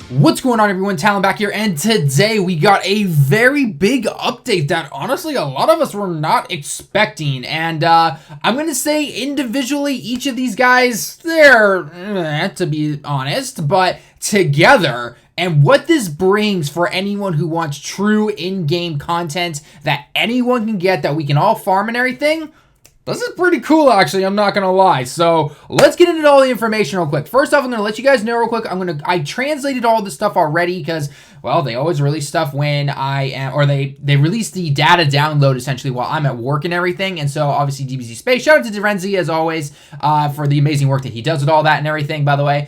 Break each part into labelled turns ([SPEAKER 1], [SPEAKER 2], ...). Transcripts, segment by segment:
[SPEAKER 1] What's going on, everyone? Tallen back here, and today we got a very big update that honestly a lot of us were not expecting. And I'm going to say individually each of these guys, they're to be honest, but together, and what this brings for anyone who wants true in-game content that anyone can get, that we can all farm and everything. This is pretty cool, actually, I'm not gonna lie. So let's get into all the information real quick. First off, I'm gonna let you guys know real quick, I translated all this stuff already because, well, they always release stuff when I am, or they release the data download essentially while I'm at work and everything. And so obviously DBZ Space, shout out to DBZ as always for the amazing work that he does with all that and everything, by the way.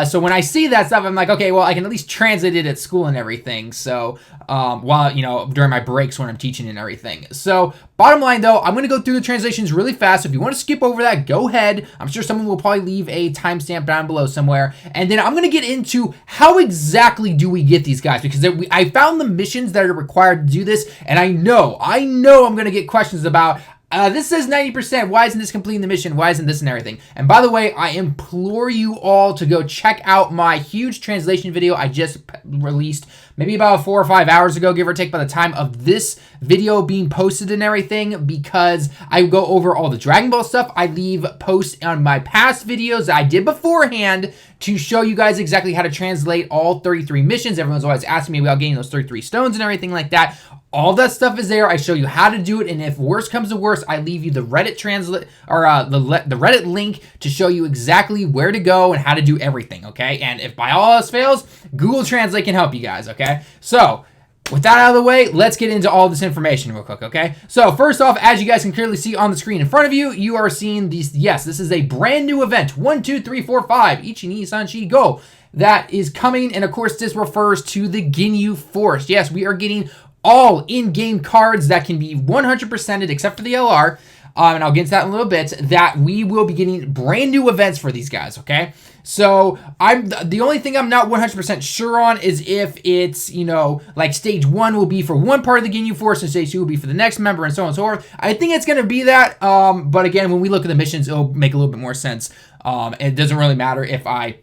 [SPEAKER 1] So when I see that stuff, I'm like, okay, well, I can at least translate it at school and everything. So while, you know, during my breaks when I'm teaching and everything. So bottom line though, I'm gonna go through the translations really fast. So if you want to skip over that, go ahead. I'm sure someone will probably leave a timestamp down below somewhere. And then I'm going to get into how exactly do we get these guys, because I found the missions that are required to do this. And I know I'm going to get questions about, this says 90%. Why isn't this completing the mission? Why isn't this and everything? And by the way, I implore you all to go check out my huge translation video I just released maybe about 4 or 5 hours ago, give or take, by the time of this video being posted and everything, because I go over all the Dragon Ball stuff. I leave posts on my past videos that I did beforehand to show you guys exactly how to translate all 33 missions. Everyone's always asking me about getting those 33 stones and everything like that. All that stuff is there. I show you how to do it, and if worse comes to worse, I leave you the Reddit translate or the Reddit link to show you exactly where to go and how to do everything. Okay, and if by all else fails, Google Translate can help you guys. Okay, so with that out of the way, let's get into all this information real quick. Okay, so first off, as you guys can clearly see on the screen in front of you, you are seeing these. Yes, this is a brand new event. 1, 2, 3, 4, 5. Ichi, Sanshi, go. That is coming, and of course, this refers to the Ginyu Force. Yes, we are getting all in-game cards that can be 100%ed except for the LR, and I'll get into that in a little bit, that we will be getting brand new events for these guys, okay? So the only thing I'm not 100% sure on is if it's, you know, like stage 1 will be for one part of the Ginyu Force and stage 2 will be for the next member and so on and so forth. I think it's going to be that, but again, when we look at the missions, it'll make a little bit more sense. It doesn't really matter if I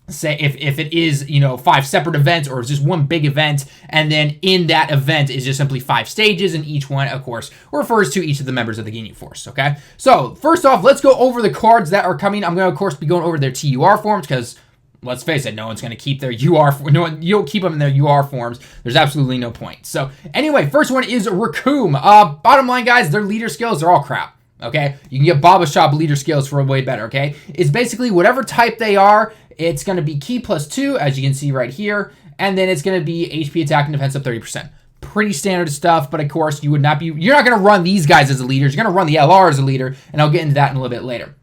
[SPEAKER 1] say if it is, you know, 5 separate events or it's just one big event, and then in that event is just simply 5 stages, and each one, of course, refers to each of the members of the Ginyu Force, okay? So, first off, let's go over the cards that are coming. I'm going to, of course, be going over their TUR forms, because let's face it, no one's going to keep their UR, you don't keep them in their UR forms. There's absolutely no point. So, anyway, first one is Raccoon. Bottom line, guys, their leader skills are all crap. Okay, you can get Baba Shop leader skills for way better, okay? It's basically whatever type they are, it's going to be Ki +2, as you can see right here, and then it's going to be HP attack and defense up 30%. Pretty standard stuff, but of course, you're not going to run these guys as the leaders, you're going to run the LR as a leader, and I'll get into that in a little bit later.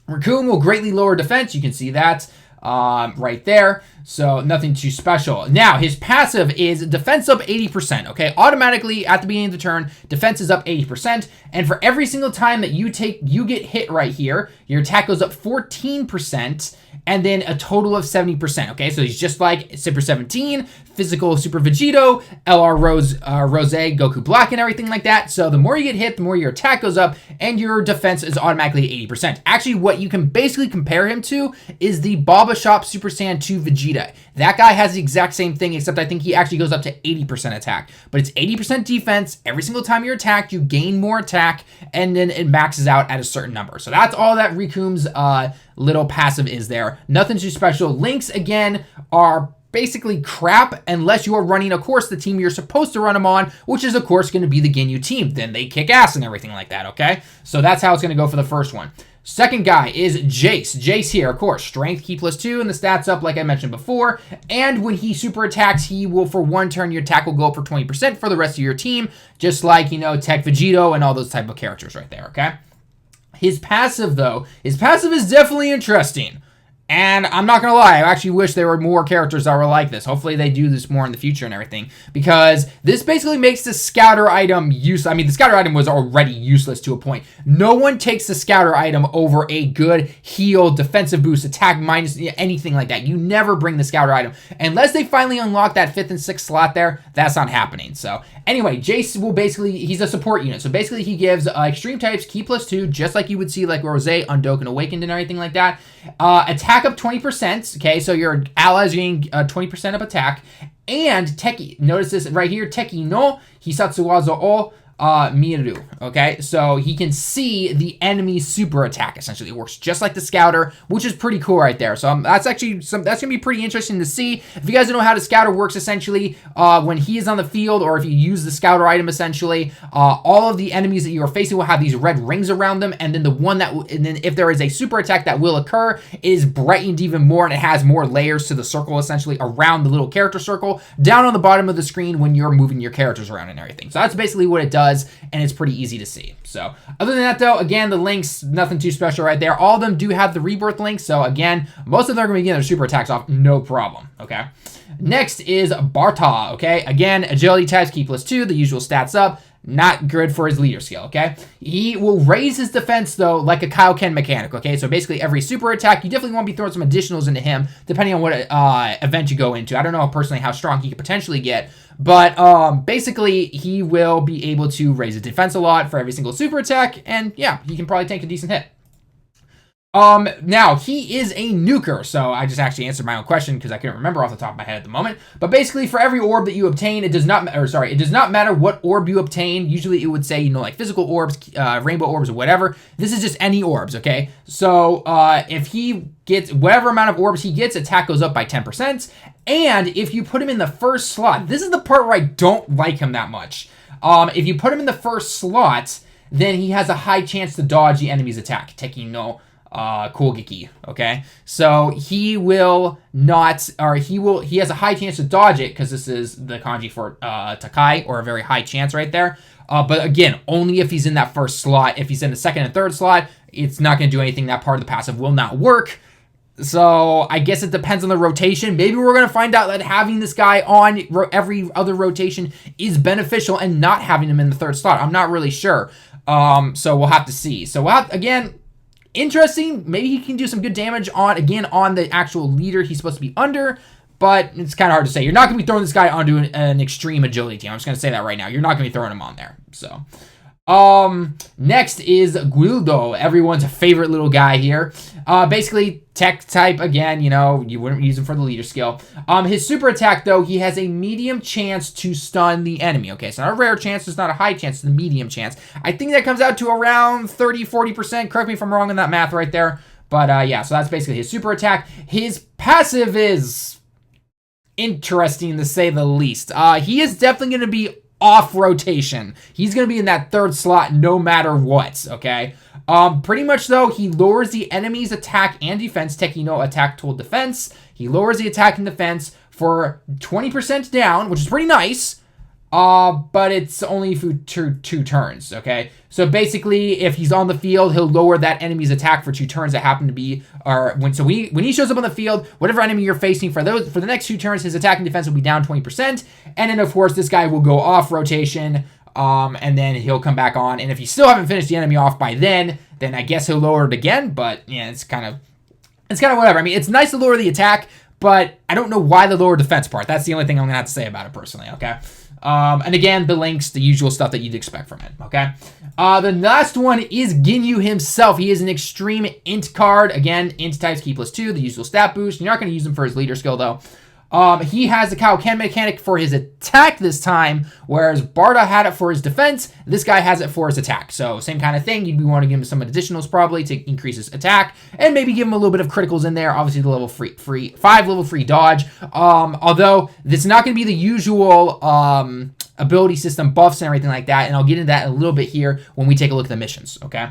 [SPEAKER 1] Raccoon will greatly lower defense, you can see that right there, so nothing too special. Now, his passive is defense up 80%, okay? Automatically, at the beginning of the turn, defense is up 80%, and for every single time that you get hit right here, your attack goes up 14%, and then a total of 70%, okay? So he's just like Super 17, Physical Super Vegito, LR Rose, Goku Black, and everything like that. So the more you get hit, the more your attack goes up, and your defense is automatically 80%. Actually, what you can basically compare him to is the Baba Shop Super Saiyan 2 Vegeta. That guy has the exact same thing, except I think he actually goes up to 80% attack. But it's 80% defense. Every single time you're attacked, you gain more attack, and then it maxes out at a certain number. So that's all that Riku's little passive is there. Nothing too special. Links, again, are basically crap unless you are running, of course, the team you're supposed to run them on, which is, of course, going to be the Ginyu team. Then they kick ass and everything like that, okay? So that's how it's going to go for the first one. Second guy is Jace. Jace here, of course, strength, Ki +2, and the stats up like I mentioned before. And when he super attacks, he will, for one turn, your attack will go up for 20% for the rest of your team, just like, you know, Tech Vegito and all those type of characters right there, okay? His passive, though, is definitely interesting. And I'm not going to lie, I actually wish there were more characters that were like this. Hopefully they do this more in the future and everything. Because this basically makes the scouter item useless. I mean, the scouter item was already useless to a point. No one takes the scouter item over a good heal, defensive boost, attack minus, anything like that. You never bring the scouter item. Unless they finally unlock that 5th and 6th slot there, that's not happening. So, Anyway, Jace will basically, he's a support unit. So basically he gives extreme types key +2, just like you would see like Rose, Dokkan Awakened and everything like that. Attack up 20%, okay? So your allies getting 20% of attack. And Teki, notice this right here, Teki no Hisatsu waza o Miru, okay? So he can see the enemy's super attack, essentially. It works just like the Scouter, which is pretty cool right there. So that's actually, that's going to be pretty interesting to see. If you guys don't know how the Scouter works, essentially, when he is on the field, or if you use the Scouter item, essentially, all of the enemies that you are facing will have these red rings around them, and then the one that, and then if there is a super attack that will occur, it is brightened even more, and it has more layers to the circle, essentially, around the little character circle, down on the bottom of the screen when you're moving your characters around and everything. So that's basically what it does. And it's pretty easy to see. So other than that though, again, the links, nothing too special right there. All of them do have the rebirth links. So again, most of them are going to be getting their super attacks off, no problem. Okay. Next is Barta. Okay. Again, agility types, key +2, the usual stats up. Not good for his leader skill, okay? He will raise his defense, though, like a Kaioken mechanic, okay? So basically, every super attack, you definitely want to be throwing some additionals into him, depending on what event you go into. I don't know personally how strong he could potentially get, but basically, he will be able to raise his defense a lot for every single super attack, and yeah, he can probably take a decent hit. Now, he is a nuker, so I just actually answered my own question because I couldn't remember off the top of my head at the moment. But basically, for every orb that you obtain, it does not matter what orb you obtain. Usually, it would say, you know, like physical orbs, rainbow orbs, or whatever. This is just any orbs, okay? So, if he gets whatever amount of orbs he gets, attack goes up by 10%. And if you put him in the first slot, this is the part where I don't like him that much. If you put him in the first slot, then he has a high chance to dodge the enemy's attack. Taking no Kogeki, okay? So he will not, or he has a high chance to dodge it because this is the kanji for Takai, or a very high chance right there. But again, only if he's in that first slot. If he's in the second and third slot, it's not going to do anything. That part of the passive will not work. So I guess it depends on the rotation. Maybe we're going to find out that having this guy on every other rotation is beneficial and not having him in the third slot. I'm not really sure. So we'll have to see. So we'll have, again, interesting. Maybe he can do some good damage on the actual leader he's supposed to be under, but it's kind of hard to say. You're not going to be throwing this guy onto an extreme agility team. I'm just going to say that right now. You're not going to be throwing him on there. So, next is Guildo, everyone's favorite little guy here. Basically, tech type, again, you know, you wouldn't use him for the leader skill. His super attack, though, he has a medium chance to stun the enemy. Okay, it's not a rare chance, it's not a high chance, it's a medium chance. I think that comes out to around 30-40%. Correct me if I'm wrong on that math right there. But, yeah, so that's basically his super attack. His passive is interesting, to say the least. He is definitely going to be off rotation. He's going to be in that third slot no matter what, okay? Pretty much, though, he lowers the enemy's attack and defense. Teki no attack tool defense. He lowers the attack and defense for 20% down, which is pretty nice. But it's only for two turns, okay? So basically, if he's on the field, he'll lower that enemy's attack for 2 turns that happen to be, when he shows up on the field, whatever enemy you're facing for the next 2 turns, his attack and defense will be down 20%. And then, of course, this guy will go off rotation, and then he'll come back on. And if you still haven't finished the enemy off by then I guess he'll lower it again. But yeah, it's kind of whatever. I mean, it's nice to lower the attack, but I don't know why the lower defense part. That's the only thing I'm gonna have to say about it personally, okay? And again, the links, the usual stuff that you'd expect from it, okay? The last one is Ginyu himself. He is an extreme int card. Again, int types key +2, the usual stat boost. You're not going to use him for his leader skill, though. He has the Kaioken mechanic for his attack this time, whereas Barta had it for his defense. This guy has it for his attack. So same kind of thing. You'd be wanting to give him some additionals probably to increase his attack, and maybe give him a little bit of criticals in there. Obviously, the level 5 level 3 dodge. Although this is not going to be the usual ability system buffs and everything like that, and I'll get into that in a little bit here when we take a look at the missions. Okay.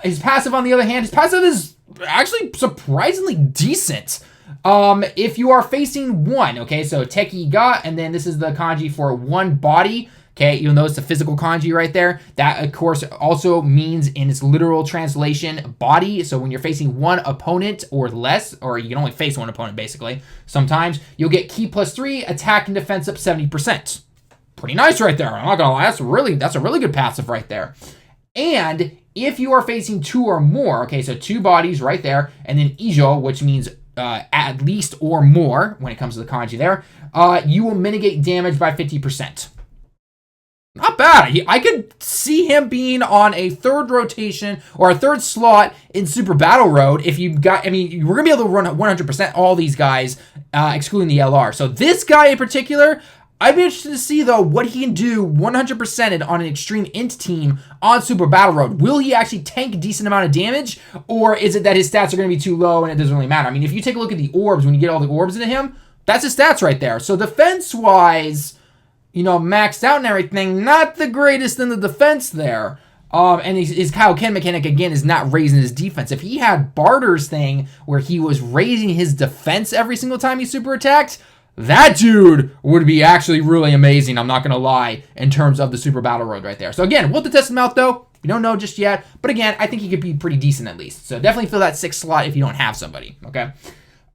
[SPEAKER 1] His passive, on the other hand, his passive is actually surprisingly decent. If you are facing one, okay, so Teki ga, and then this is the kanji for one body, okay, you'll notice the physical kanji right there. That, of course, also means in its literal translation, body. So when you're facing one opponent or less, or you can only face one opponent, basically, sometimes you'll get key +3, attack and defense up 70%. Pretty nice right there. I'm not gonna lie, that's a really good passive right there. And if you are facing 2 or more, okay, so 2 bodies right there, and then ijo, which means at least or more when it comes to the kanji there, you will mitigate damage by 50%. Not bad. I could see him being on a third rotation or a third slot in Super Battle Road if you got, I mean, we're going to be able to run 100% all these guys, excluding the LR. So this guy in particular, I'd be interested to see, though, what he can do 100%ed on an Extreme Int team on Super Battle Road. Will he actually tank a decent amount of damage, or is it that his stats are going to be too low and it doesn't really matter? I mean, if you take a look at the orbs, when you get all the orbs into him, that's his stats right there. So defense-wise, you know, maxed out and everything, not the greatest in the defense there. And his Kaioken mechanic, again, is not raising his defense. If he had Barter's thing where he was raising his defense every single time he super attacked, that dude would be actually really amazing, I'm not going to lie, in terms of the Super Battle Road right there. So again, we'll have to test him out, though. We don't know just yet. But again, I think he could be pretty decent at least. So definitely fill that 6th slot if you don't have somebody, okay?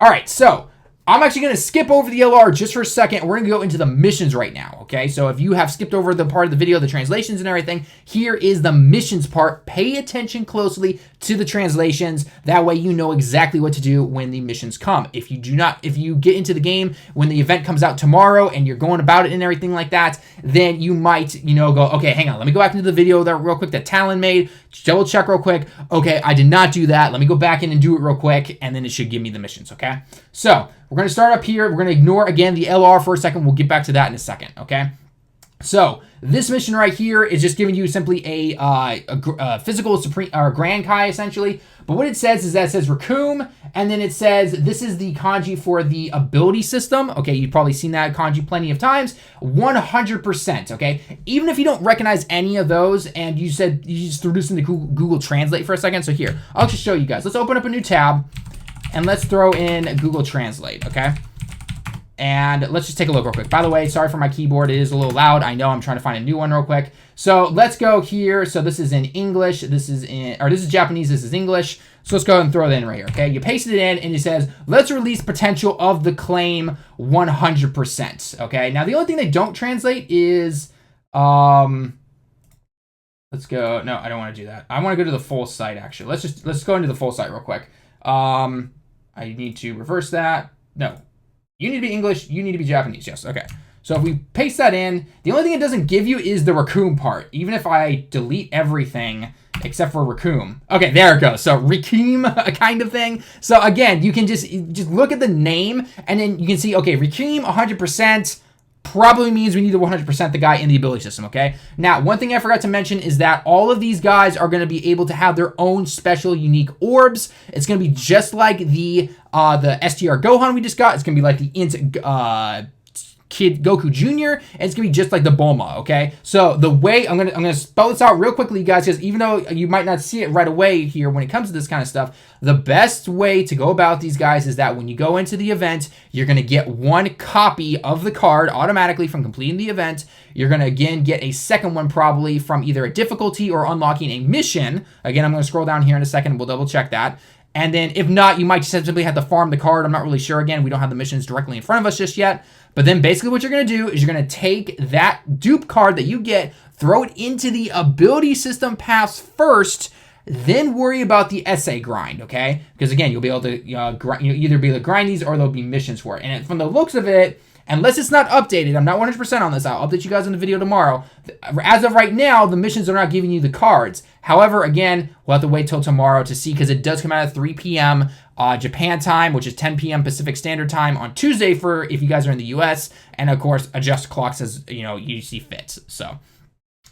[SPEAKER 1] All right, so I'm actually going to skip over the LR just for a second. We're going to go into the missions right now, okay? So if you have skipped over the part of the video, the translations and everything, here is the missions part. Pay attention closely to the translations. That way you know exactly what to do when the missions come. If you get into the game when the event comes out tomorrow and you're going about it and everything like that, then you might, you know, go, okay, hang on, let me go back into the video that real quick that Talon made. Double check real quick. Okay, I did not do that. Let me go back in and do it real quick, and then it should give me the missions, okay? So we're going to start up here. We're going to ignore, again, the LR for a second. We'll get back to that in a second, okay? So this mission right here is just giving you simply a physical supreme or Grand Kai, essentially. But what it says is that it says Raccoon, and then it says this is the kanji for the ability system. Okay, you've probably seen that kanji plenty of times. 100%, okay? Even if you don't recognize any of those and you said you just threw this into Google Translate for a second. So here, I'll just show you guys. Let's open up a new tab and let's throw in Google Translate, okay? And let's just take a look real quick. By the way, sorry for my keyboard. It is a little loud. I know, I'm trying to find a new one real quick. So let's go here. So this is in English. This is Japanese. This is English. So let's go ahead and throw that in right here. Okay. You paste it in and it says, let's release potential of the claim 100%. Okay. Now the only thing they don't translate is, let's go. No, I don't want to do that. I want to go to the full site actually. Let's go into the full site real quick. I need to reverse that. No. You need to be English, you need to be Japanese, yes, okay. So if we paste that in, the only thing it doesn't give you is the Raccoon part, even if I delete everything except for Raccoon. Okay, there it goes. So Raccoon kind of thing. So again, you can just look at the name and then you can see, okay, Raccoon 100%, probably means we need to 100% the guy in the ability system, okay? Now, one thing I forgot to mention is that all of these guys are going to be able to have their own special unique orbs. It's going to be just like the STR Gohan we just got. It's going to be like the Kid Goku Jr. and it's gonna be just like the Bulma, okay? So the way I'm gonna spell this out real quickly, you guys, because even though you might not see it right away here when it comes to this kind of stuff, the best way to go about these guys is that when you go into the event, you're gonna get one copy of the card automatically from completing the event. You're gonna again get a second one probably from either a difficulty or unlocking a mission. Again, I'm gonna scroll down here in a second and we'll double check that. And then if not, you might just simply have to farm the card. I'm not really sure. Again, we don't have the missions directly in front of us just yet. But then basically what you're going to do is you're going to take that dupe card that you get, throw it into the ability system pass first, then worry about the essay grind, okay? Because again, you'll be able to either be able to grind these or there'll be missions for it. And from the looks of it, unless it's not updated, I'm not 100% on this. I'll update you guys in the video tomorrow. As of right now, the missions are not giving you the cards. However, again, we'll have to wait till tomorrow to see because it does come out at 3 p.m. Japan time, which is 10 p.m. Pacific Standard Time on Tuesday for if you guys are in the U.S. And of course, adjust clocks as you see fit. So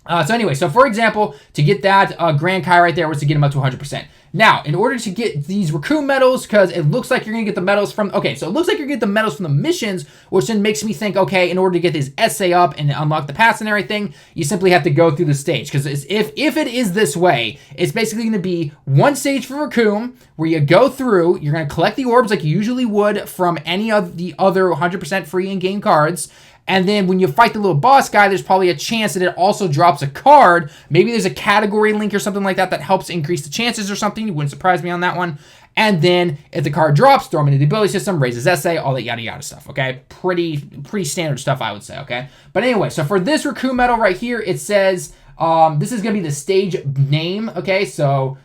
[SPEAKER 1] anyway, so for example, to get that Grand Kai right there was to get him up to 100%. Now, in order to get these Raccoon medals, because it looks like you're going to get the medals from, okay, so it looks like you're going to get the medals from the missions, which then makes me think, okay, in order to get this essay up and unlock the pass and everything, you simply have to go through the stage. Because if it is this way, it's basically going to be one stage for Raccoon, where you go through, you're going to collect the orbs like you usually would from any of the other 100% free in-game cards. And then when you fight the little boss guy, there's probably a chance that it also drops a card. Maybe there's a category link or something like that that helps increase the chances or something. You wouldn't surprise me on that one. And then if the card drops, throw them into the ability system, raises essay, all that yada yada stuff, okay? Pretty standard stuff, I would say, okay? But anyway, so for this Raccoon medal right here, it says, this is going to be the stage name, okay? So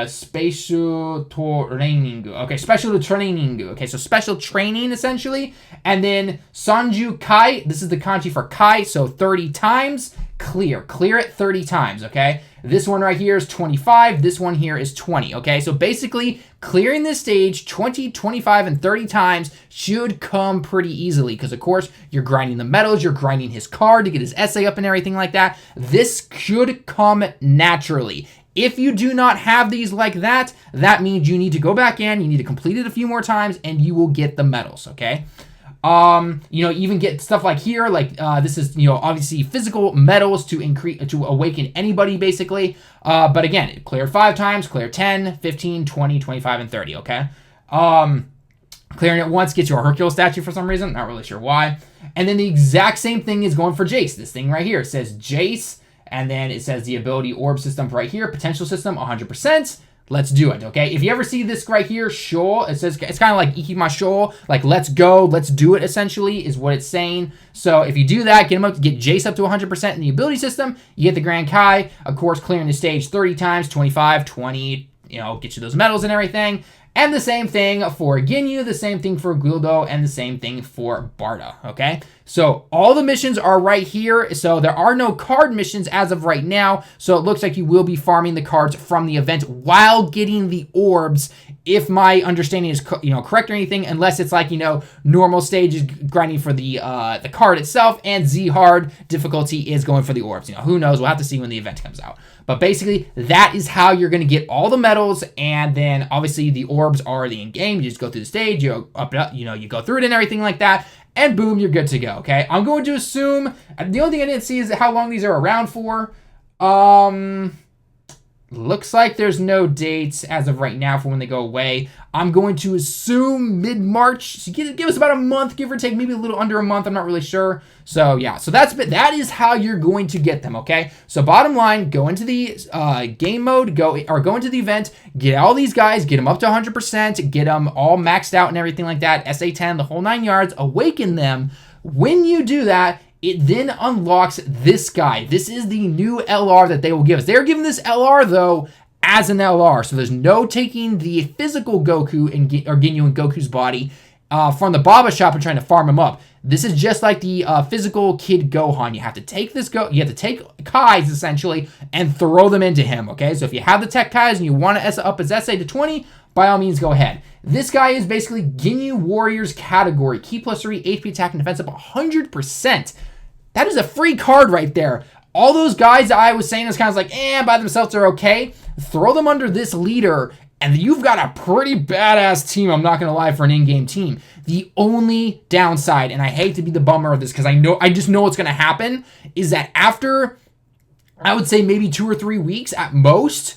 [SPEAKER 1] special training. Okay, special training. Okay, so special training essentially. And then Sanju Kai, this is the kanji for Kai, so 30 times. clear it 30 times, okay? This one right here is 25, this one here is 20, okay? So basically, clearing this stage 20, 25, and 30 times should come pretty easily because, of course, you're grinding the medals, you're grinding his card to get his essay up and everything like that. This should come naturally. If you do not have these like that, that means you need to go back in, you need to complete it a few more times, and you will get the medals, okay? Even get stuff like here, like this is, obviously physical medals to awaken anybody, basically. But again, clear 5 times, clear 10, 15, 20, 25, and 30, okay? Clearing it once gets you a Hercule statue for some reason, not really sure why. And then the exact same thing is going for Jace. This thing right here, it says Jace, and then it says the ability orb system right here, potential system 100%. Let's do it, okay? If you ever see this right here, show, it says, it's kind of like Ikimashou, like let's go, let's do it, essentially, is what it's saying. So if you do that, get Jace up to 100% in the ability system, you get the Grand Kai, of course, clearing the stage 30 times, 25, 20, get you those medals and everything. And the same thing for Ginyu, the same thing for Guildo, and the same thing for Barda, okay? So all the missions are right here. So there are no card missions as of right now. So it looks like you will be farming the cards from the event while getting the orbs, if my understanding is correct or anything, unless it's like, normal stage is grinding for the card itself, and Z hard difficulty is going for the orbs. Who knows? We'll have to see when the event comes out. But basically, that is how you're going to get all the medals, and then obviously the orbs are already in game. You just go through the stage, you go through it and everything like that, and boom, you're good to go, okay? I'm going to assume, the only thing I didn't see is how long these are around for. Looks like there's no dates as of right now for when they go away. I'm going to assume mid-March. So give us about a month, give or take, maybe a little under a month. I'm not really sure. So yeah, so that is how you're going to get them, okay? So bottom line, go into the game mode, go into the event, get all these guys, get them up to 100%, get them all maxed out and everything like that, SA10, the whole 9 yards, awaken them. When you do that, it then unlocks this guy. This is the new LR that they will give us. They're giving this LR, though, as an LR. So there's no taking the physical Goku or Ginyu and Goku's body from the Baba shop and trying to farm him up. This is just like the physical Kid Gohan. You have to take you have to take Kais, essentially, and throw them into him, okay? So if you have the Tech Kais and you want to up his essay to 20, by all means, go ahead. This guy is basically Ginyu Warriors category. Key +3, HP attack and defense up 100%. That is a free card right there. All those guys that I was saying is kind of like, by themselves are okay. Throw them under this leader, and you've got a pretty badass team, I'm not going to lie, for an in-game team. The only downside, and I hate to be the bummer of this because I just know what's going to happen, is that after, I would say maybe 2 or 3 weeks at most,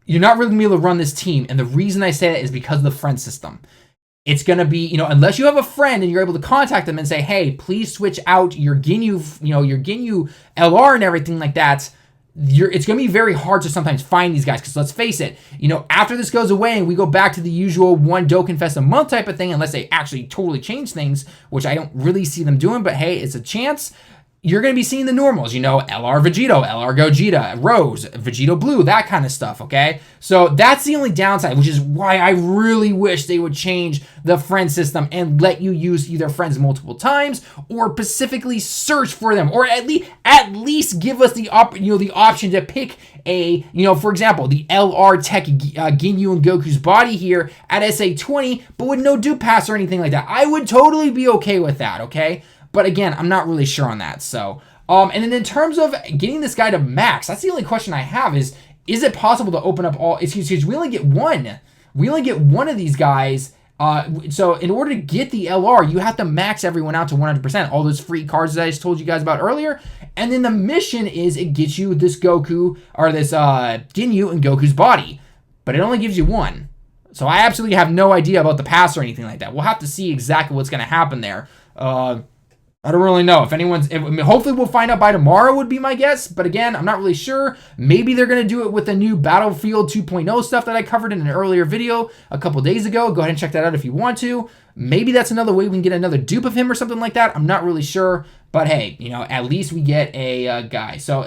[SPEAKER 1] you're not really going to be able to run this team. And the reason I say that is because of the friend system. It's going to be, unless you have a friend and you're able to contact them and say, hey, please switch out your Ginyu, your Ginyu LR and everything like that, it's going to be very hard to sometimes find these guys. Because let's face it, after this goes away and we go back to the usual one Dokkan Fest a month type of thing, unless they actually totally change things, which I don't really see them doing, but hey, it's a chance. You're going to be seeing the normals, LR Vegito, LR Gogeta, Rose, Vegito Blue, that kind of stuff, okay? So that's the only downside, which is why I really wish they would change the friend system and let you use either friends multiple times or specifically search for them, or at least give us the option to pick a, for example, the LR Tech Ginyu and Goku's body here at SA20, but with no dupe pass or anything like that. I would totally be okay with that, okay? But again, I'm not really sure on that. So, and then in terms of getting this guy to max, that's the only question I have is it possible to open up all, excuse, we only get one. We only get one of these guys. So in order to get the LR, you have to max everyone out to 100%. All those free cards that I just told you guys about earlier. And then the mission is it gets you this Goku, or this Ginyu and Goku's body. But it only gives you one. So I absolutely have no idea about the pass or anything like that. We'll have to see exactly what's going to happen there. I don't really know. Hopefully we'll find out by tomorrow would be my guess. But again, I'm not really sure. Maybe they're going to do it with the new Battlefield 2.0 stuff that I covered in an earlier video a couple days ago. Go ahead and check that out if you want to. Maybe that's another way we can get another dupe of him or something like that. I'm not really sure. But hey, at least we get a guy. So,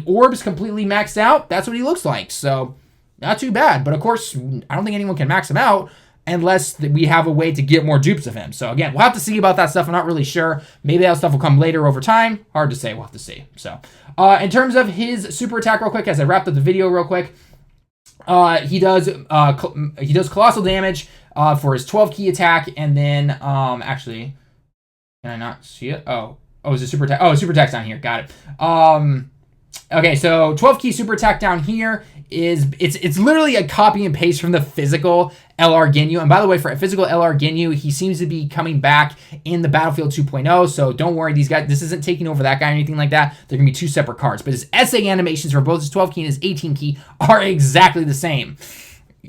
[SPEAKER 1] Orbs completely maxed out. That's what he looks like. So, not too bad. But of course, I don't think anyone can max him out. unless we have a way to get more dupes of him. So again, we'll have to see about that stuff. I'm not really sure. Maybe that stuff will come later over time. Hard to say. We'll have to see. So in terms of his super attack real quick, as I wrapped up the video real quick, he does colossal damage for his 12 key attack, and then actually, can I not see it? Oh, it's a super attack. Oh, super attack's down here. Got it. Okay, so 12 key super attack down here is it's literally a copy and paste from the physical LR Ginyu. And by the way, for a physical LR Ginyu, he seems to be coming back in the Battlefield 2.0. So don't worry, these guys, this isn't taking over that guy or anything like that. They're gonna be two separate cards. But his SA animations for both his 12 key and his 18 key are exactly the same.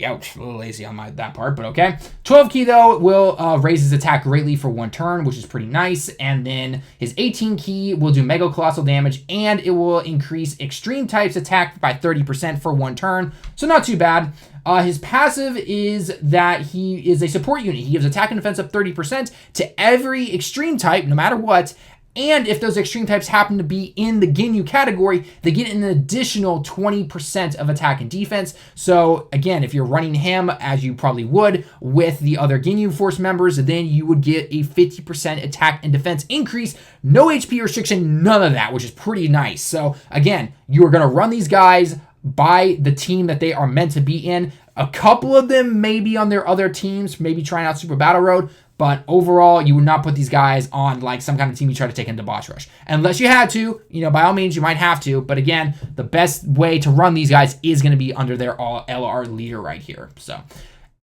[SPEAKER 1] Ouch, a little lazy on that part, but okay. 12 key, though, will raise his attack greatly for 1 turn, which is pretty nice. And then his 18 key will do mega colossal damage, and it will increase extreme types attack by 30% for 1 turn. So not too bad. His passive is that he is a support unit. He gives attack and defense up 30% to every extreme type, no matter what. And if those extreme types happen to be in the Ginyu category, they get an additional 20% of attack and defense. So again, if you're running him, as you probably would with the other Ginyu Force members, then you would get a 50% attack and defense increase. No HP restriction, none of that, which is pretty nice. So again, you are going to run these guys by the team that they are meant to be in. A couple of them may be on their other teams, maybe trying out Super Battle Road. But overall, you would not put these guys on like some kind of team you try to take into Boss Rush. Unless you had to, by all means, you might have to. But again, the best way to run these guys is going to be under their LR leader right here. So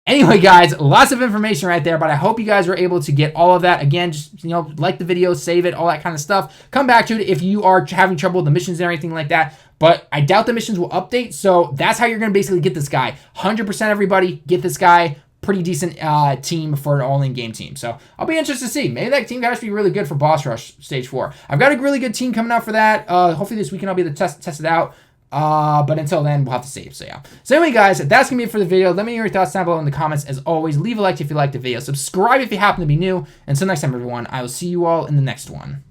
[SPEAKER 1] anyway, guys, lots of information right there. But I hope you guys were able to get all of that. Again, just, like the video, save it, all that kind of stuff. Come back to it if you are having trouble with the missions and everything like that. But I doubt the missions will update. So that's how you're going to basically get this guy. 100% everybody, get this guy. Pretty decent team for an all-in game team. So I'll be interested to see. Maybe that team could actually be really good for Boss Rush Stage 4. I've got a really good team coming out for that. Hopefully this weekend I'll be able to test it out. But until then, we'll have to see. So yeah. So anyway, guys, that's going to be it for the video. Let me know your thoughts down below in the comments. As always, leave a like if you liked the video. Subscribe if you happen to be new. Until next time, everyone, I will see you all in the next one.